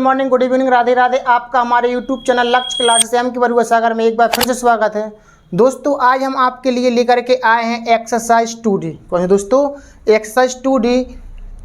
Morning, good evening, Radhe Radhe. आपका हमारे YouTube channel लक्ष्य क्लासेस एम के बरुआ सागर में एक बार फिर से स्वागत है। दोस्तों आज हम आपके लिए लेकर के आए हैं एक्सरसाइज 2D। कौन है दोस्तों? Exercise 2D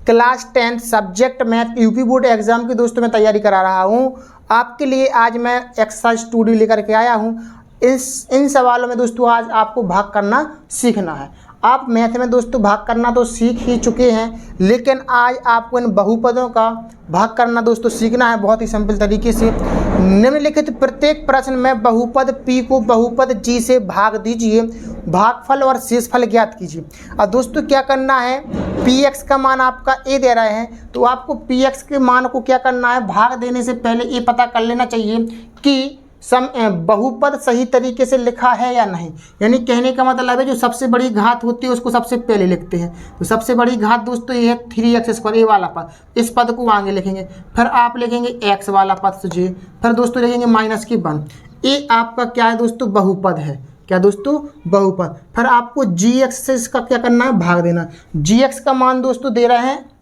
class 10 subject math UP board exam की दोस्तों मैं तैयारी करा रहा हूँ। आपके लिए आज मैं एक्सरसाइज 2D लेकर के आया हूँ। इन सवालों में दोस्तों आज आपको भाग करना सीखना है। आप मैथ में दोस्तों भाग करना तो सीख ही चुके हैं, लेकिन आज आपको इन बहुपदों का भाग करना दोस्तों सीखना है बहुत ही सिंपल तरीके से। निम्नलिखित प्रत्येक प्रश्न में बहुपद P को बहुपद G से भाग दीजिए, भागफल और शेषफल ज्ञात कीजिए। अब दोस्तों क्या करना है, Px का मान आपका A दे रहे हैं, तो आपको Px के मान को क्या करना है, भाग देने से पहले ये पता कर लेना चाहिए कि बहुपद सही तरीके से लिखा है या नहीं। यानी कहने का मतलब है जो सबसे बड़ी घात होती है उसको सबसे पहले लिखते हैं। तो सबसे बड़ी घात दोस्तों ये है 3x², ए वाला पद, इस पद को आगे लिखेंगे। फिर आप लिखेंगे x वाला पद से j, फिर दोस्तों लिखेंगे -1। ये आपका क्या है दोस्तों, बहुपद है। क्या दोस्तों, बहुपद। फिर आपको gx से इसका क्या करना है, भाग देना। gx का मान दोस्तों दे रहे हैं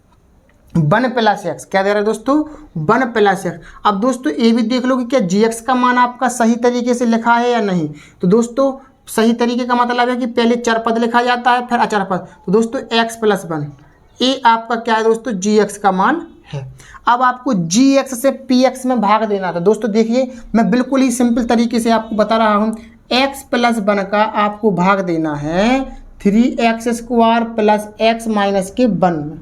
1+x। क्या दे रहा है दोस्तों, 1+x। अब दोस्तों ये भी देख लो कि क्या gx का मान आपका सही तरीके से लिखा है या नहीं। तो दोस्तों सही तरीके का मतलब है कि पहले चर पद लिखा जाता है फिर अचर पद। तो दोस्तों x+1 ये आपका क्या है दोस्तों, gx का मान है। अब आपको gx से px में भाग देना था। दोस्तों देखिए मैं बिल्कुल ही सिंपल तरीके से आपको बता रहा हूँ। x+1 का आपको भाग देना है 3x² + x - के 1 में।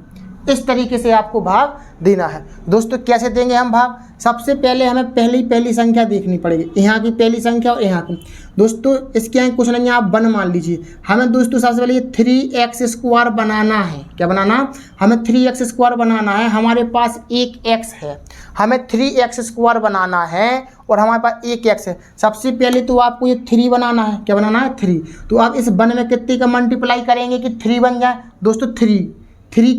इस तरीके से आपको भाग देना है। दोस्तों कैसे देंगे हम भाग, सबसे पहले हमें पहली संख्या देखनी पड़ेगी, यहाँ की पहली संख्या और यहाँ की। दोस्तों इसके यहाँ कुछ नहीं है, आप 1 मान लीजिए। हमें दोस्तों सबसे पहले 3x² बनाना है। क्या बनाना, हमें 3x² बनाना है। हमारे पास एक x है, हमें 3x² बनाना है और हमारे पास एक x है। सबसे पहले तो आपको ये 3 बनाना है। क्या बनाना है, 3। तो आप इस 1 में कितने का मल्टीप्लाई करेंगे कि 3 बन जाए दोस्तों, 3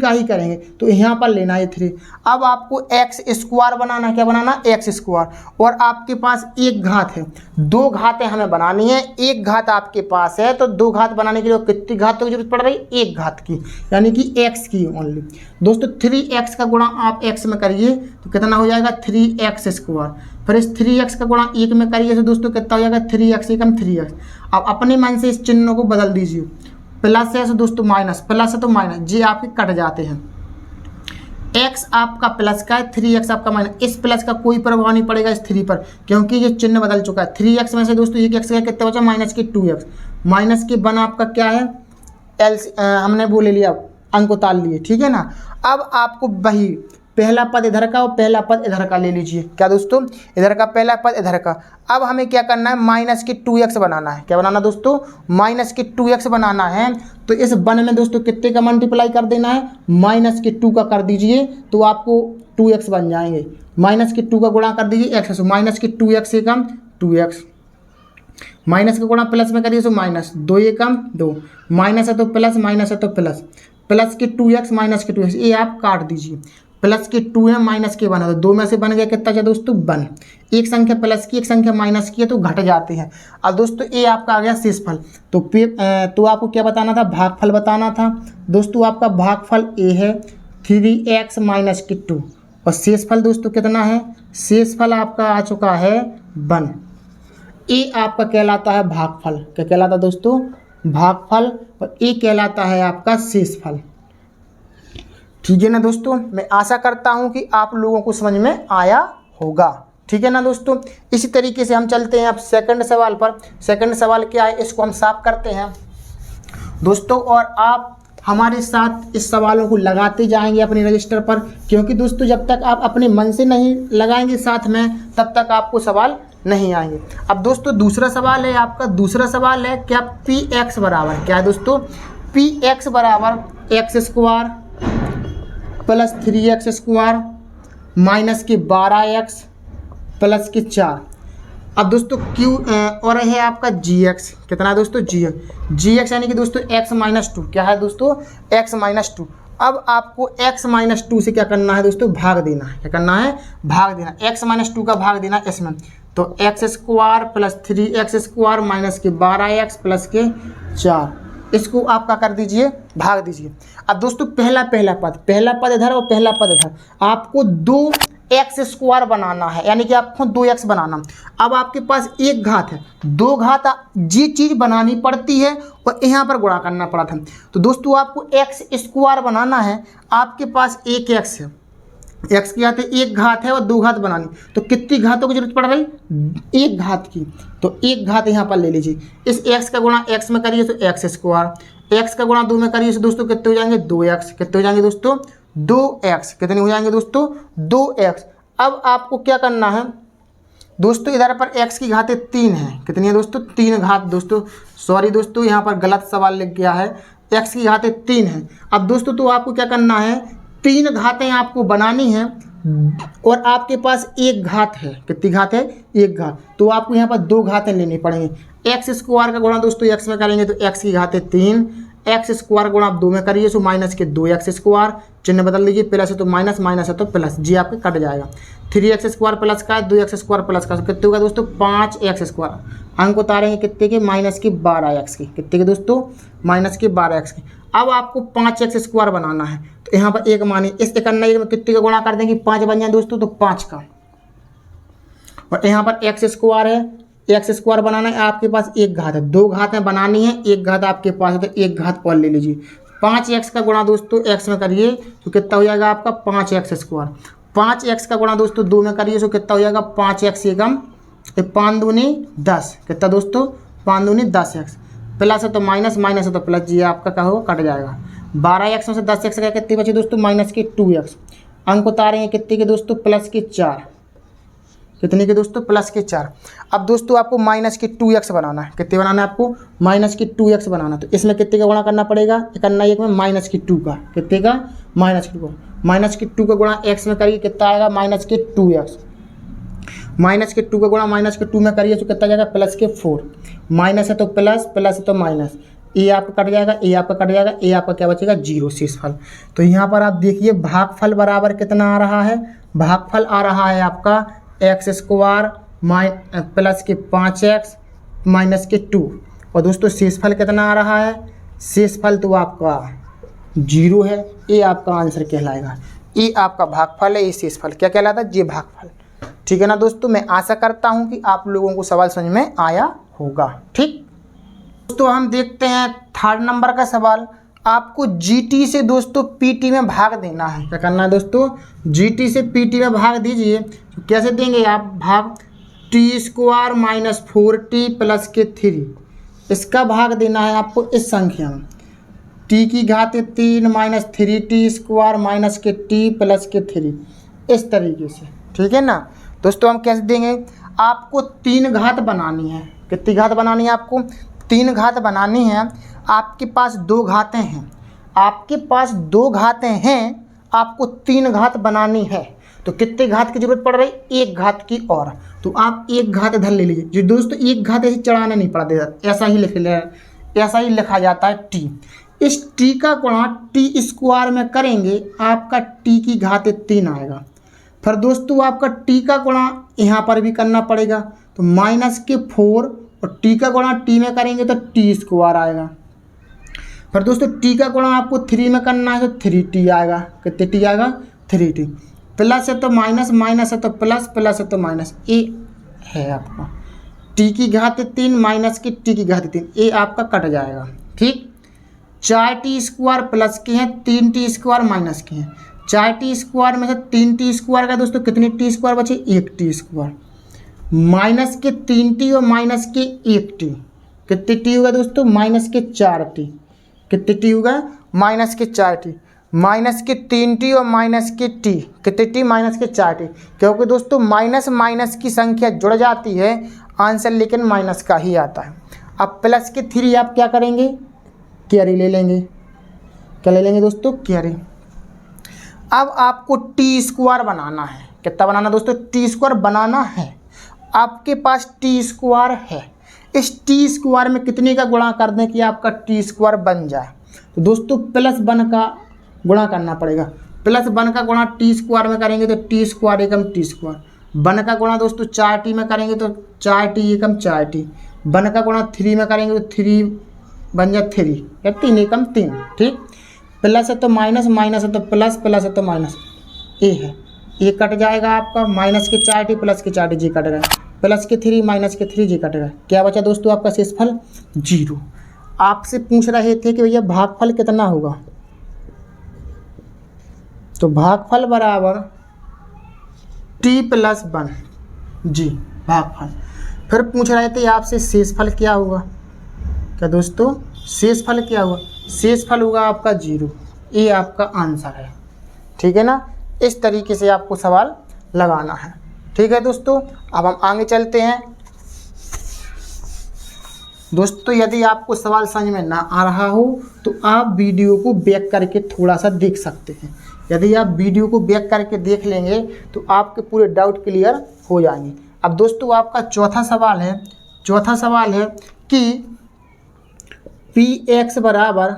का ही करेंगे। तो यहाँ पर लेना है 3। अब आपको x² बनाना है। क्या बनाना, x²। और आपके पास एक घात है, 2 घातें हमें बनानी है। एक घात आपके पास है तो 2 घात बनाने के लिए कितनी घातों की जरूरत पड़ रही है, एक घात की, यानी कि x की ओनली। दोस्तों 3x का गुणा आप x में करिए तो कितना हो जाएगा, 3x²। फिर इस 3x का गुणा 1 में करिए तो दोस्तों कितना हो जाएगा, 3x = 3x। अब अपने मन से इस चिन्ह को बदल दीजिए, प्लस है तो दोस्तों माइनस, प्लस है तो माइनस, जी आपके कट जाते हैं। x आपका प्लस का है, 3x आपका माइनस। इस प्लस का कोई प्रभाव नहीं पड़ेगा इस 3 पर, क्योंकि ये चिन्ह बदल चुका है। 3x में से दोस्तों एक x का कितना बचा, -2x। -1 आपका क्या है, हमने वो ले लिया, अंक उतार लिए, ठीक है ना। अब आपको वही पहला पद इधर का और पहला पद इधर का ले लीजिए। क्या दोस्तों, इधर का पहला पद इधर का। अब हमें क्या करना है, -2x बनाना है। क्या बनाना दोस्तों, -2x बनाना है। तो इस 1 में दोस्तों कितने का मल्टीप्लाई कर देना है, -2 का कर दीजिए तो आपको 2x बन जाएंगे। -2 का गुणा कर दीजिए x से, -2x से कम 2x, माइनस का गुणा प्लस में करिए तो माइनस, 2 ये कम 2, माइनस है तो प्लस, माइनस है तो प्लस, प्लस के 2x -2x, ये आप काट दीजिए। प्लस के 2 है, माइनस के 1 है, तो 2 में से बन गया कितना है दोस्तों, 1। एक संख्या प्लस की एक संख्या माइनस की है तो घट जाते हैं। अब दोस्तों ये आपका आ गया शेषफल। तो आपको क्या बताना था, भागफल बताना था। दोस्तों आपका भागफल a है 3x - 2 और शेषफल दोस्तों कितना है, शेषफल आपका आ चुका है 1। ये आपका कहलाता है भागफल। क्या कहलाता है दोस्तों, भागफल। और ये कहलाता है आपका शेषफल। ठीक है ना दोस्तों, मैं आशा करता हूं कि आप लोगों को समझ में आया होगा। ठीक है ना दोस्तों, इसी तरीके से हम चलते हैं अब सेकंड सवाल पर। सेकंड सवाल क्या है, इसको हम साफ करते हैं दोस्तों, और आप हमारे साथ इस सवालों को लगाते जाएंगे अपने रजिस्टर पर, क्योंकि दोस्तों जब तक आप अपने मन से नहीं लगाएंगे साथ में तब तक आपको सवाल नहीं आएंगे। अब दोस्तों दूसरा सवाल है आपका, दूसरा सवाल है क्या px बराबर, क्या है दोस्तों, px बराबर x² + 3x² - के 12x + के 4। अब दोस्तों q और है आपका gx, कितना है दोस्तों, gx यानी कि दोस्तों x - 2। क्या है दोस्तों, x - 2। अब आपको x - 2 से क्या करना है दोस्तों, भाग देना है। क्या करना है, भाग देना, x - 2 का भाग देना इसमें। तो x² + 3x² - के 12x + के 4, इसको आपका कर दीजिए, भाग दीजिए। अब दोस्तों पहला पद इधर और पहला पद इधर, आपको 2 एक्स स्क्वायर बनाना है, यानी कि आपको 2x बनाना। अब आपके पास एक घात है, दो घात ये चीज़ बनानी पड़ती है और यहाँ पर गुणा करना पड़ा था। तो दोस्तों आपको एक्स स्क्वायर बनाना है, आपके पास एक एक्स है, एक्स की घात एक घात है और दो घात बनानी, तो कितनी घातों की जरूरत पड़ रही? एक घात की। तो एक घात यहाँ पर ले लीजिए, इस एक्स का गुणा एक्स में करिए तो एक्स स्क्वायर, एक्स का गुणा 2 में करिए तो दोस्तों कितने हो जाएंगे? 2x। कितने हो जाएंगे दोस्तों? 2x। कितने हो जाएंगे दोस्तों? 2x। अब आपको क्या करना है दोस्तों, इधर पर x की घातें 3 है, कितनी है दोस्तों? 3 घात। दोस्तों सॉरी दोस्तों, यहाँ पर गलत सवाल लिख गया है, x की घातें 3 है। अब दोस्तों तो आपको क्या करना है, 3 घातें आपको बनानी है और आपके पास एक घात है। कितनी घात है? एक घात। तो आपको यहाँ पर 2 घातें लेनी पड़ेंगी। एक्स स्क्वायर का गुणा दोस्तों एक्स में करेंगे तो एक्स की घातें 3, एक्स स्क्वायर गुणा आप 2 में करिए तो माइनस के 2x स्क्वायर, चिन्ह बदल दीजिए, प्लस है तो माइनस, माइनस है तो प्लस, जी आपके कट जाएगा। 3x स्क्वायर प्लस का है, 2x स्क्वायर प्लस का, कितने होगा दोस्तों? 5x square. अंक उतारेंगे कितने के? माइनस की 12x की। कितने के दोस्तों? माइनस के 12x की। अब आपको 5x स्क्वायर बनाना है, तो यहाँ पर एक मानिए, इस 51 में कितने का गुणा कर देंगे? 5 बन जाए दोस्तों, तो 5 का। और यहाँ पर एक्स स्क्वायर है, एक्स स्क्वायर बनाना है, आपके पास एक घात है, 2 घातें बनानी है, एक घात आपके पास है तो एक घात और ले लीजिए। 5x का गुणा दोस्तों x में करिए तो कितना हो जाएगा आपका? 5x square. 5x का गुणा दोस्तों 2 में करिए तो कितना हो जाएगा? 5x एकम 5 दूनी 10। कितना दोस्तों? 5 दूनी 10x। प्लस है तो माइनस, माइनस है तो प्लस, जी आपका क्या होगा? कट जाएगा। 12x में से 10x का कितनी बची दोस्तों? माइनस की 2x। अंक उतारेंगे कितने के दोस्तों? प्लस के 4। कितने के दोस्तों? प्लस के 4। अब दोस्तों आपको माइनस की 2x बनाना है। कितने बनाना है आपको? माइनस की 2x बनाना। तो इसमें कितने का गुणा करना पड़ेगा? करना एक में माइनस की 2 का। कितने का? माइनस की 2 का। माइनस की 2 का गुणा x में करिए, कितना आएगा? माइनस के 2x। माइनस के 2 का गुणा माइनस के 2 में करिए तो कितना जाएगा? प्लस के 4। माइनस है तो प्लस, प्लस है तो माइनस, ए आपका कट जाएगा, ए आपका कट जाएगा, ए आपका क्या बचेगा? 0 शेषफल। तो यहाँ पर आप देखिए भागफल बराबर कितना आ रहा है? भागफल आ रहा है आपका एक्स स्क्वायर प्लस के 5x माइनस के 2। और दोस्तों शेषफल कितना आ रहा है? शेषफल तो आपका 0 है, ये आपका आंसर कहलाएगा। ये आपका भागफल है, ये शेषफल क्या कहलाता है? ये भागफल। ठीक है ना दोस्तों, मैं आशा करता हूँ कि आप लोगों को सवाल समझ में आया होगा। ठीक दोस्तों, हम देखते हैं 3rd नंबर का सवाल। आपको जीटी से दोस्तों पीटी में भाग देना है। क्या करना है दोस्तों? जीटी से पीटी में भाग दीजिए। तो कैसे देंगे आप भाग? T square minus 4t plus के 3, इसका भाग देना है आपको इस संख्या में। टी की घात 3 माइनस 3t स्क्वायर माइनस के t प्लस के 3, इस तरीके से। ठीक है ना दोस्तों, हम कैसे देंगे? आपको 3 घात बनानी है। कितनी घात बनानी है आपको? 3 घात बनानी है। आपके पास 2 घातें हैं, आपके पास 2 घातें हैं, आपको 3 घात बनानी है। तो कितने घात की जरूरत पड़ रही? एक घात की और। तो आप एक घात इधर ले लीजिए। जो दोस्तों एक घात ऐसे चढ़ाना नहीं पड़ता, ऐसा ही लिखा जाता है टी। इस टी का गुणा टी स्क्वायर में करेंगे, आपका टी की घात 3 आएगा। फिर दोस्तों आपका टी का गुणा यहाँ पर भी करना पड़ेगा, तो माइनस के 4 और टी का गुणा टी में करेंगे तो टी स्क्वायर आएगा। फिर दोस्तों टी का गुणा आपको 3 में करना है तो 3t आएगा। कितने टी आएगा? 3t। प्लस है तो माइनस, माइनस है तो प्लस, प्लस है तो माइनस, ए है आपका टी की घात 3 माइनस की टी की घात 3, ए आपका कट जाएगा। ठीक, 4t स्क्वायर प्लस के हैं, 3t स्क्वायर माइनस के हैं। 4t स्क्वायर में से 3t स्क्वायर का दोस्तों कितनी टी स्क्वायर बचे? 1t square. माइनस के 3t और माइनस के 1t, कितने टी होगा दोस्तों? माइनस के 4t। कितने टी होगा? माइनस के 4t। माइनस के 3t और माइनस के t, कितने टी? माइनस के 4t। क्योंकि दोस्तों माइनस माइनस की संख्या जुड़ जाती है, आंसर लेकिन माइनस का ही आता है। अब प्लस के 3 आप क्या करेंगे? कैरी ले लेंगे। क्या ले लेंगे दोस्तों? कैरी। अब आपको टी स्क्वायर बनाना है। कितना बनाना दोस्तों? टी स्क्वायर बनाना है। आपके पास टी स्क्वायर है, इस टी स्क्वायर में कितने का गुणा कर दें कि आपका टी स्क्वायर बन जाए? तो दोस्तों प्लस 1 का गुणा करना पड़ेगा। प्लस 1 का गुणा टी स्क्वायर में करेंगे तो टी स्क्वायर एकम टी स्क्वायर। 1 का गुणा दोस्तों 4t में करेंगे तो 4t एकम 4t। 1 का गुणा 3 में करेंगे तो 3 बन जाए 3 या 3 एकम 3। ठीक, प्लस है तो माइनस, माइनस है तो प्लस, प्लस है तो माइनस, ए है। ये कट जाएगा आपका, माइनस के 4t प्लस के 4t जी कट गए, प्लस के 3 माइनस के 3 जी कट गए, क्या बचा दोस्तों आपका शेषफल 0। आपसे पूछ रहे थे कि भैया भागफल कितना होगा, तो भागफल बराबर t प्लस 1 जी भागफल। फिर पूछ रहे थे आपसे शेषफल क्या होगा, क्या दोस्तों शेषफल क्या होगा, शेषफल होगा आपका 0। ये आपका आंसर है, ठीक है ना। इस तरीके से आपको सवाल लगाना है, ठीक है दोस्तों। अब हम आगे चलते हैं दोस्तों। यदि आपको सवाल समझ में ना आ रहा हो तो आप वीडियो को बैक करके थोड़ा सा देख सकते हैं। यदि आप वीडियो को बैक करके देख लेंगे तो आपके पूरे डाउट क्लियर हो जाएंगे। अब दोस्तों आपका चौथा सवाल है कि पी एक्स बराबर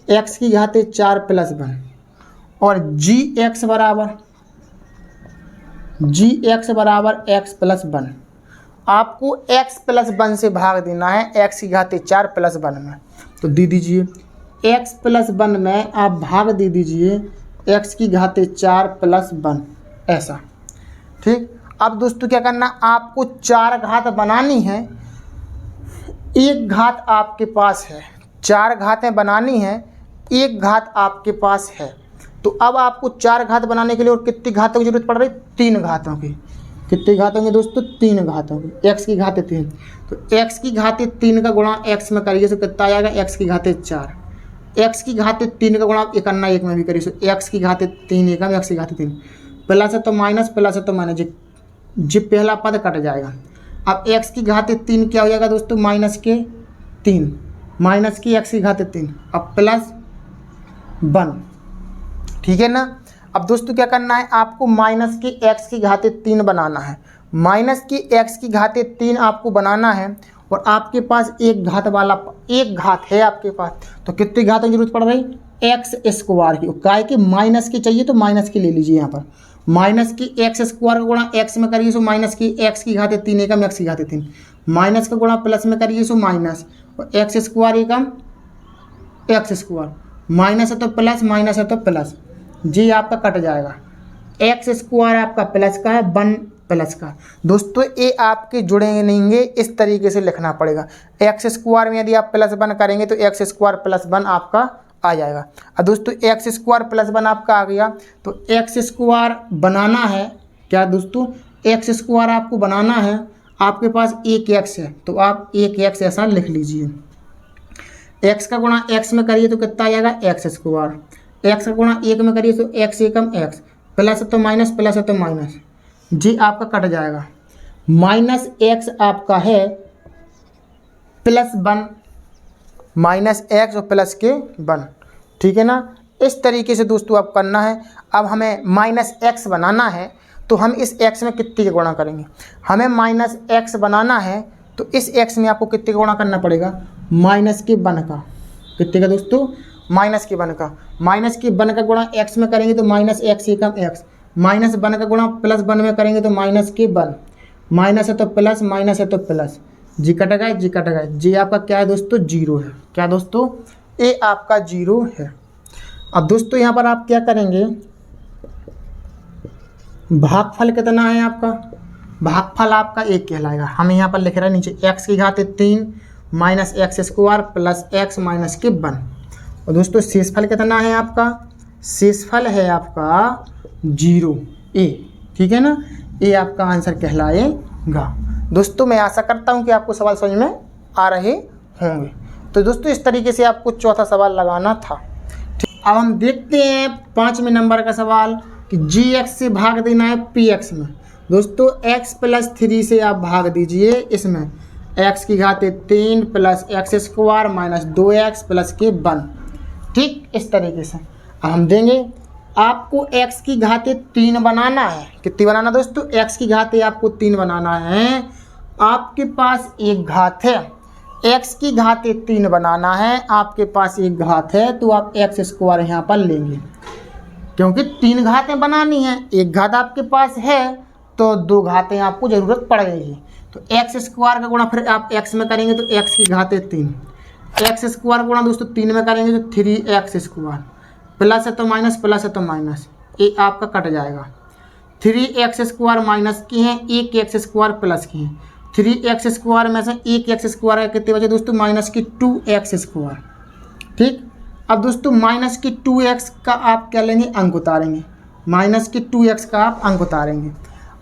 एक्स की घाते 4 प्लस 1 और जी एक्स बराबर एक्स प्लस 1। आपको x प्लस 1 से भाग देना है x की घाते 4 प्लस 1 में, तो दे दीजिए x प्लस 1 में आप भाग दे दीजिए x की घाते 4 प्लस 1 ऐसा, ठीक। अब दोस्तों क्या करना, आपको 4 घात बनानी है, एक घात आपके पास है, 4 घातें बनानी है, एक घात आपके पास है। तो अब आपको 4 घात बनाने के लिए और कितनी घातों की जरूरत पड़ रही, 3 घातों की। कितनी घात होंगे दोस्तों, 3 घात होंगे, x की घाते 3। तो x की घाते 3 का गुणा x में करिए तो कितना आ जाएगा, x की घाते 4। x की घाते 3 का गुणा आप 1 अन्ना 1 में भी करिए तो x की घाते 3 एकम x की घाते 3, प्लस है तो माइनस, प्लस है तो माइनस, जी पहला पद कट जाएगा। अब x की घाते 3 क्या हो जाएगा दोस्तों, माइनस के 3, माइनस की x की घाते 3, अब प्लस 1, ठीक है ना। अब दोस्तों क्या करना है, आपको माइनस की x की घाते 3 बनाना है, माइनस की x की घाते 3 आपको बनाना है। और आपके पास एक घात है आपके पास, तो कितनी घातों की जरूरत पड़ रही, एक्स स्क्वायर की। काय के माइनस की चाहिए तो माइनस की ले लीजिए, यहाँ पर माइनस की एक्स स्क्वायर का गुणा एक्स में करिए सो माइनस की एक्स की घाते 3 एकम एक्स की घाते 3, माइनस का गुणा प्लस में करिए सो माइनस, और एक्स स्क्वायर एकम एक्स स्क्वायर, माइनस है तो प्लस, माइनस है तो प्लस, जी आपका कट जाएगा। एक्स स्क्वायर आपका प्लस का है, 1 प्लस का। दोस्तों ये आपके जुड़ेंगे नहीं, इस तरीके से लिखना पड़ेगा। एक्स स्क्वायर में यदि आप प्लस 1 करेंगे तो एक्स स्क्वायर प्लस 1 आपका आ जाएगा। अब दोस्तों एक्स स्क्वायर प्लस 1 आपका आ गया, तो एक्स स्क्वायर बनाना है क्या दोस्तों, एक्स स्क्वायर आपको बनाना है, आपके पास एक एक्स है तो आप एक एक्स ऐसा लिख लीजिए। एक्स का गुणा एक्स में करिए तो कितना आ जाएगा, एक्स स्क्वायर, एक्स का गुणा 1 में करिए तो एक्स एकम एक्स, प्लस है तो माइनस, प्लस है तो माइनस, जी आपका कट जाएगा। माइनस एक्स आपका है प्लस 1, माइनस एक्स और प्लस के 1, ठीक है ना। इस तरीके से दोस्तों आप करना है। अब हमें माइनस एक्स बनाना है तो हम इस एक्स में कितने का गुणा करेंगे, हमें माइनस एक्स बनाना है तो इस एक्स में आपको कितने का गुणा करना पड़ेगा, माइनस के 1 का। कितने का दोस्तों, माइनस के 1 का। माइनस के 1 का गुणा एक्स में करेंगे तो माइनस एक्स एकम एक्स, माइनस 1 का गुणा प्लस 1 में करेंगे तो माइनस के 1, माइनस है तो प्लस, माइनस है तो प्लस, जी कट गए, जी कट गए, जी आपका क्या है दोस्तों, 0 है। क्या दोस्तों, ए आपका 0 है। अब दोस्तों यहाँ पर आप क्या करेंगे, भागफल कितना है आपका, भागफल आपका 1 कहलाएगा। हम यहाँ पर लिख रहे हैं नीचे एक्स की घाते 3 minus x square plus x minus के 1। और दोस्तों शेषफल कितना है आपका, शेषफल है आपका 0, ए, ठीक है ना। ए आपका आंसर कहलाएगा। दोस्तों मैं आशा करता हूँ कि आपको सवाल समझ में आ रहे होंगे। तो दोस्तों इस तरीके से आपको चौथा सवाल लगाना था। ठीक, अब हम देखते हैं 5वें नंबर का सवाल कि जी एक्स से भाग देना है पी एक्स में। दोस्तों x प्लस 3 से आप भाग दीजिए इसमें, x की घाते 3 plus x square minus 2x plus के 1, ठीक। इस तरीके से अब हम देंगे, आपको x की घाते 3 बनाना है। कितनी बनाना दोस्तों, x की घाते आपको 3 बनाना है। आपके पास एक घात है, x की घाते 3 बनाना है, आपके पास एक घात है तो आप एक्स स्क्वायर यहाँ पर लेंगे, क्योंकि 3 घातें बनानी है, एक घात आपके पास है तो 2 घातें आपको ज़रूरत पड़ेगी। तो एक्स स्क्वायर का गुणा फिर आप x में करेंगे तो x की घाते 3, एक्स स्क्वायर गुणा दोस्तों 3 में करेंगे तो 3x स्क्वायर, प्लस है तो माइनस, प्लस है तो माइनस, ये आपका कट जाएगा। 3x² माइनस की हैं, एक x² प्लस की हैं। 3x² में से एक x² है, कितने बचे दोस्तों? माइनस की 2x²। ठीक, अब दोस्तों माइनस की 2x का आप क्या लेंगे? अंक उतारेंगे। माइनस की 2x का आप अंक उतारेंगे।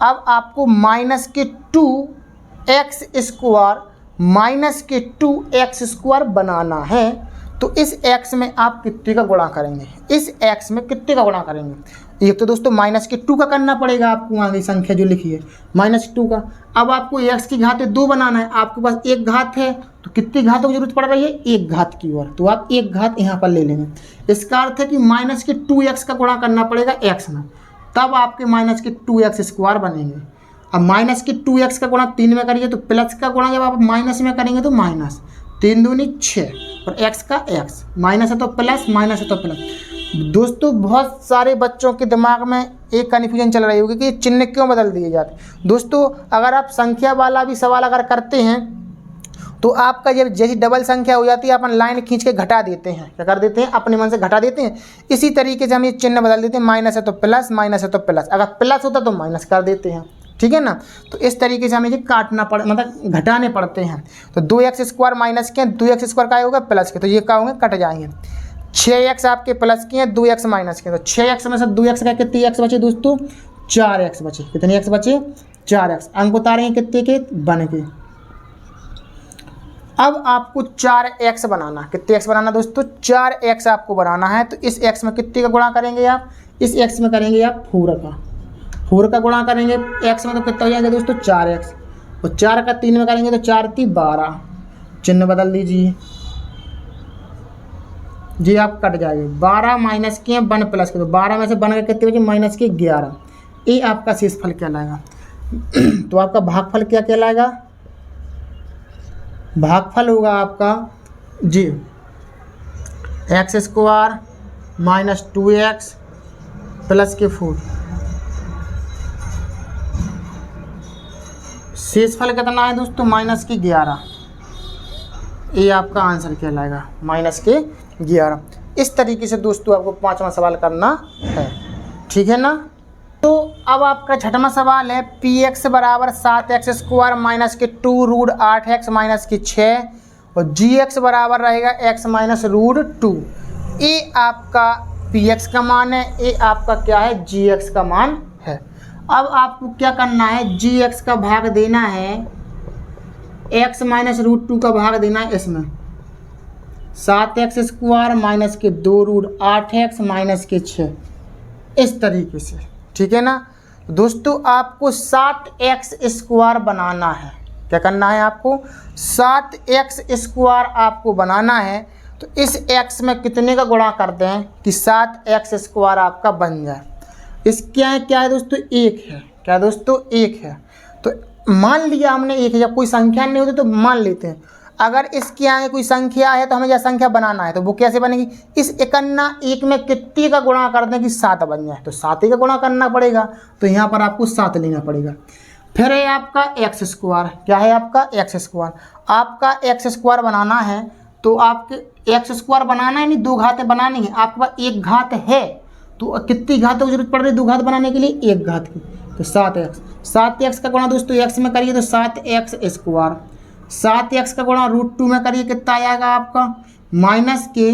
अब आपको माइनस के 2x² माइनस के 2x² बनाना है, तो इस x में आप कितने का गुणा करेंगे? इस x में कितने का गुणा करेंगे? ये तो दोस्तों माइनस के 2 का करना पड़ेगा आपको, आगे संख्या जो लिखी है माइनस 2 का। अब आपको x की घात 2 बनाना है, आपके पास एक घात है, तो कितनी घातों की जरूरत पड़ रही है? एक घात की ओर, तो आप एक घात यहाँ पर ले लेंगे। इसका अर्थ है कि माइनस के 2x का गुणा करना पड़ेगा x में, तब आपके माइनस के 2x² बनेंगे। अब माइनस के 2x का गुणा 3 में करिए तो प्लस का गुणा जब आप माइनस में करेंगे तो माइनस, 3 दूनी 6 और x का x, माइनस है तो प्लस, माइनस है तो प्लस। दोस्तों बहुत सारे बच्चों के दिमाग में एक कन्फ्यूजन चल रही होगी कि चिन्ह क्यों बदल दिए जाते। दोस्तों अगर आप संख्या वाला भी सवाल अगर करते हैं तो आपका जब जैसी डबल संख्या हो जाती है अपन लाइन खींच के घटा देते हैं, क्या कर देते हैं? अपने मन से घटा देते हैं। इसी तरीके से हम ये चिन्ह बदल देते हैं, माइनस है तो प्लस, माइनस है तो प्लस, अगर प्लस होता तो माइनस कर देते हैं। ठीक है ना, तो इस तरीके से हमें ये काटना पड़ मतलब घटाने पड़ते हैं। तो 2x² माइनस के 2x² का होगा प्लस के, तो ये क्या होंगे? कट जाएंगे। 6x आपके प्लस के हैं, 2x माइनस के, तो 6x में से 2x का कितने x बचे दोस्तों? 4x बचे। कितने x बचे? 4x। अंक उतारेंगे कितने के? बन के। अब आपको 4x बनाना, कितने x बनाना दोस्तों? 4x आपको बनाना है, तो इस x में कितने का गुणा करेंगे आप? इस x में करेंगे आप 4 का, 4 का गुणा करेंगे x में, तो कितना हो जाएगा दोस्तों? 4x, और 4 का 3 में करेंगे तो 4 × 3 = 12। चिन्ह बदल दीजिए जी, आप कट जाएंगे। 12 माइनस के 1 प्लस के, तो 12 में से बन के कितने बचे? माइनस के 11। ये आपका शेषफल कहलाएगा। तो आपका भागफल क्या कहलाएगा? भागफल होगा आपका जी x² माइनस 2x प्लस के 4। शेषफल कितना है दोस्तों? माइनस के 11। ये आपका आंसर कहलाएगा, माइनस के 11। इस तरीके से दोस्तों आपको 5वां सवाल करना है। ठीक है ना। तो अब आपका 6वां सवाल है, px बराबर 7x² माइनस के 2√8x माइनस की 6 और gx बराबर रहेगा x माइनस √2। ये आपका px का मान है, ये आपका क्या है? gx का मान है। अब आपको क्या करना है? gx का भाग देना है, x माइनस √2 का भाग देना है इसमें। 7x² माइनस के 2√8x माइनस के 6, इस तरीके से। ठीक है ना दोस्तों, आपको 7x² बनाना है। क्या करना है आपको? 7x² आपको बनाना है। तो इस x में कितने का गुणा करते हैं कि 7x² आपका बन जाए? इस क्या है दोस्तों? 1 है। क्या दोस्तों? 1 है। तो मान लिया हमने 1 है, जब कोई संख्या नहीं होती तो मान लेते हैं। अगर इसके आगे कोई संख्या है तो हमें यह संख्या बनाना है, तो वो कैसे बनेगी? इस 1 में कितने का गुणा कर दें कि 7 बन जाए? तो 7 का गुणा करना पड़ेगा, तो यहाँ पर आपको 7 लेना पड़ेगा। फिर है आपका x²। क्या है आपका? x²। आपका x² बनाना है, तो आपके x² बनाना है, नहीं 2 घातें बनानी है। आपके पास 1 घात है, तो कितनी घातों की जरूरत पड़ रही है 2 घात बनाने के लिए? 1 घात की, तो 7x। 7x का गुणा दोस्तों x में करिए तो 7x²। 7x का गुणा √2 में करिए, कितना आ जाएगा आपका? माइनस के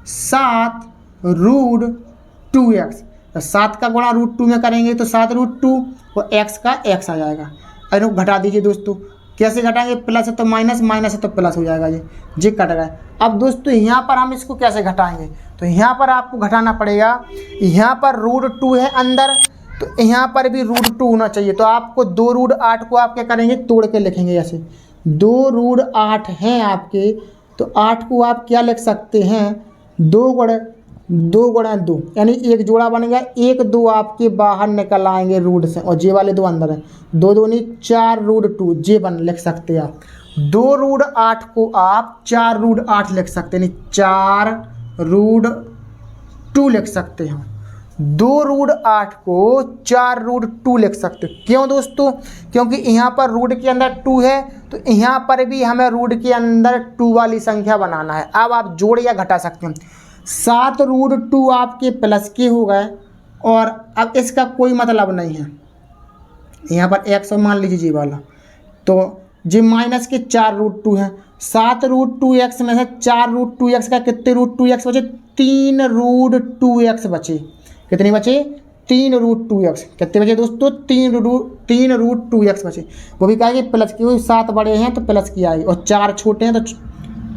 7√2x। तो 7 का गुणा √2 में करेंगे तो 7√2 और x का x आ जाएगा। अरे घटा दीजिए दोस्तों, कैसे घटाएंगे? प्लस है तो माइनस, माइनस है तो प्लस हो जाएगा। जी कट गए। अब दोस्तों यहाँ पर हम इसको कैसे घटाएंगे? तो यहाँ पर आपको घटाना पड़ेगा, यहाँ पर √2 है अंदर, तो यहाँ पर भी √2 होना चाहिए। तो आपको 2√8 को आप क्या करेंगे? तोड़ के लिखेंगे ऐसे। 2√8 हैं आपके, तो 8 को आप क्या लिख सकते हैं? 2 गुणा 2, यानी एक जोड़ा बन गया। 1 2 आपके बाहर निकल आएंगे रूट से, और जे वाले 2 अंदर हैं। 2 दूनी 4√2 जे बन लिख सकते हैं आप। 2√8 को आप 4√8 लिख सकते हैं, 4√2 लिख सकते हैं। 2√8 को 4√2 लिख सकते हो। क्यों दोस्तों? क्योंकि यहाँ पर रूट के अंदर 2 है, तो यहाँ पर भी हमें रूट के अंदर 2 वाली संख्या बनाना है। अब आप जोड़ या घटा सकते हैं। 7√2 आपके प्लस के हो गए, और अब इसका कोई मतलब नहीं है, यहाँ पर x मान लीजिए जी वाला, तो जी माइनस के 4√2 है। 7√2x में से 4√2x का कितने √2x बचे? 3√2x बचे। कितने बचे? 3√2x। कितने बचे दोस्तों? 3√2x बचे। वो भी कहेंगे प्लस की, 7 बड़े हैं तो प्लस की आएगी और 4 छोटे हैं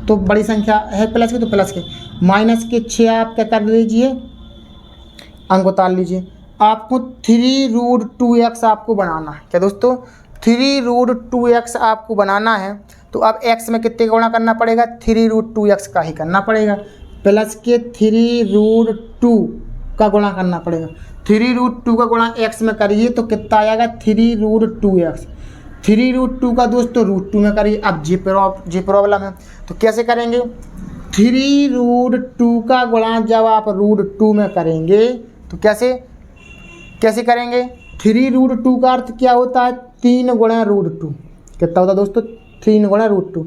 तो बड़ी संख्या है प्लस की, तो प्लस के। माइनस के 6 आप क्या कर लीजिए, अंक उतार लीजिए। आपको 3√2x आपको बनाना है। क्या दोस्तों? 3√2x आपको बनाना है। तो अब x में कितने का गुणा करना पड़ेगा? 3√2x का ही करना पड़ेगा, प्लस के 3√2 का गुणा करना पड़ेगा। 3√2 का गुणा x में करिए तो कितना आएगा? 3√2x। 3√2 का दोस्तों √2 में करिए। अब जी प्रॉब्लम है, तो कैसे करेंगे? 3√2 का गुणा जब आप √2 में करेंगे तो कैसे करेंगे? 3√2 का अर्थ क्या होता है? 3 गुणा √2। कितना होता है दोस्तों? 3 गुणा √2।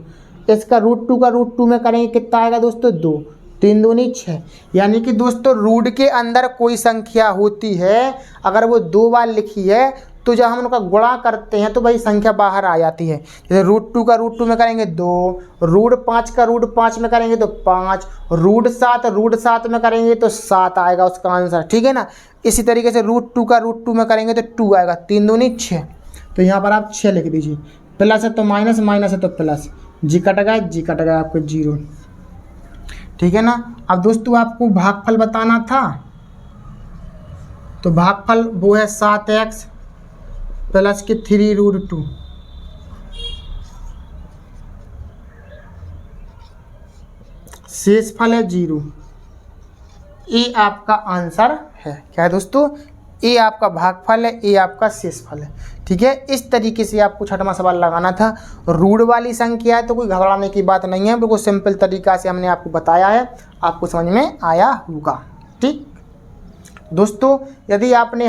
इसका √2 का √2 में करेंगे कितना आएगा दोस्तों? 2। 3 दूनी 6। यानी कि दोस्तों रूट के अंदर कोई संख्या होती है, अगर वो 2 बार लिखी है तो जब हम उनका गुणा करते हैं तो भाई संख्या बाहर आ जाती है। जैसे √2 का √2 में करेंगे 2, √5 का √5 में करेंगे तो 5, √7 में करेंगे तो 7 आएगा उसका आंसर, ठीक है ना। इसी तरीके से √2 का √2 में करेंगे तो 2 आएगा। 3 दूनी 6, तो यहाँ पर आप 6 लिख दीजिए। प्लस है तो माइनस, माइनस है तो प्लस, जी कट गया आपको 0, ठीक है ना। अब दोस्तों आपको भागफल बताना था, तो भागफल वो है 7x प्लस के 3√2। शेष फल है 0। ये आपका आंसर है। क्या है दोस्तों? ये आपका भागफल है, ये आपका शेषफल है, ठीक है। इस तरीके से आपको छठवां सवाल लगाना था। रूट वाली संख्या है तो कोई घबराने की बात नहीं है, बिल्कुल सिंपल तरीका से हमने आपको बताया है, आपको समझ में आया होगा, ठीक दोस्तों। यदि आपने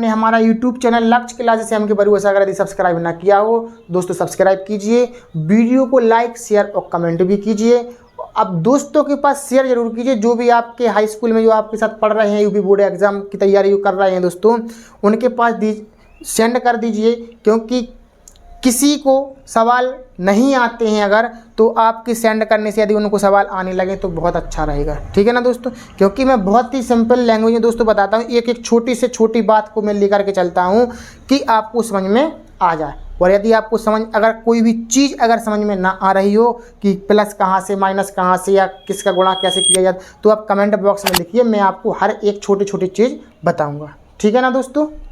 हमारा YouTube चैनल लक्ष्य क्लासेस एम के भरोसा अगर यदि सब्सक्राइब ना किया हो दोस्तों, सब्सक्राइब कीजिए, वीडियो को लाइक, शेयर और कमेंट भी कीजिए। अब दोस्तों के पास शेयर जरूर कीजिए, जो भी आपके हाई स्कूल में जो आपके साथ पढ़ रहे हैं, यूपी बोर्ड एग्जाम की तैयारी कर रहे हैं दोस्तों, उनके पास सेंड कर दीजिए। क्योंकि किसी को सवाल नहीं आते हैं अगर, तो आपके सेंड करने से यदि उनको सवाल आने लगे तो बहुत अच्छा रहेगा, ठीक है ना दोस्तों। क्योंकि मैं बहुत ही सिंपल लैंग्वेज में दोस्तों बताता हूँ, एक छोटी से छोटी बात को मैं लेकर के चलता हूँ कि आपको समझ में आ जाए। और यदि आपको अगर कोई भी चीज़ अगर समझ में ना आ रही हो कि प्लस कहाँ से, माइनस कहाँ से, या किसका गुणा कैसे किया जाए, तो आप कमेंट बॉक्स में लिखिए, मैं आपको हर एक छोटी छोटी चीज़ बताऊँगा, ठीक है ना दोस्तों।